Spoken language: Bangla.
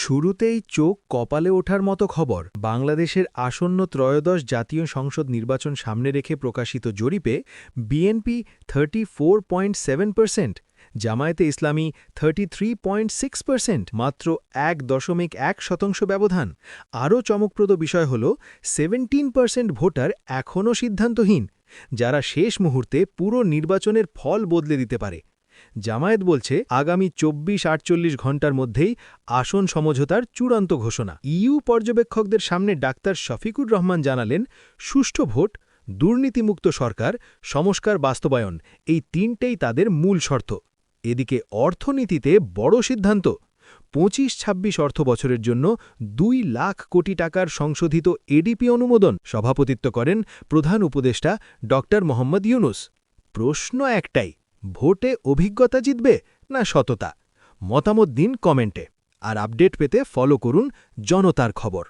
শুরুতেই চোখ কপালে ওঠার মতো খবর। বাংলাদেশের আসন্ন ত্রয়োদশ জাতীয় সংসদ নির্বাচন সামনে রেখে প্রকাশিত জরিপে বিএনপি 34.7%, জামায়াতে ইসলামী 33.6%, মাত্র 1.1% ব্যবধান। আরও চমকপ্রদ বিষয় হল 17% ভোটার এখনও সিদ্ধান্তহীন, যারা শেষ মুহূর্তে পুরো নির্বাচনের ফল বদলে দিতে পারে। জামায়াত বলছে আগামী 24-48 ঘণ্টার মধ্যেই আসন সমঝোতার চূড়ান্ত ঘোষণা। ইইউ পর্যবেক্ষকদের সামনে ডাক্তার শফিকুর রহমান জানালেন, সুষ্ঠু ভোট, দুর্নীতিমুক্ত সরকার, সংস্কার বাস্তবায়ন, এই তিনটেই তাদের মূল শর্ত। এদিকে অর্থনীতিতে বড় সিদ্ধান্ত। 25-26 অর্থবছরের জন্য 2 লাখ কোটি টাকার সংশোধিত এডিপি অনুমোদন। সভাপতিত্ব করেন প্রধান উপদেষ্টা ড. মোহাম্মদ ইউনূস। প্রশ্ন একটাই, ভোটে অভিজ্ঞতা জিতবে না সততা? মতামত দিন কমেন্টে। আর আপডেট পেতে ফলো করুন জনতার খবর।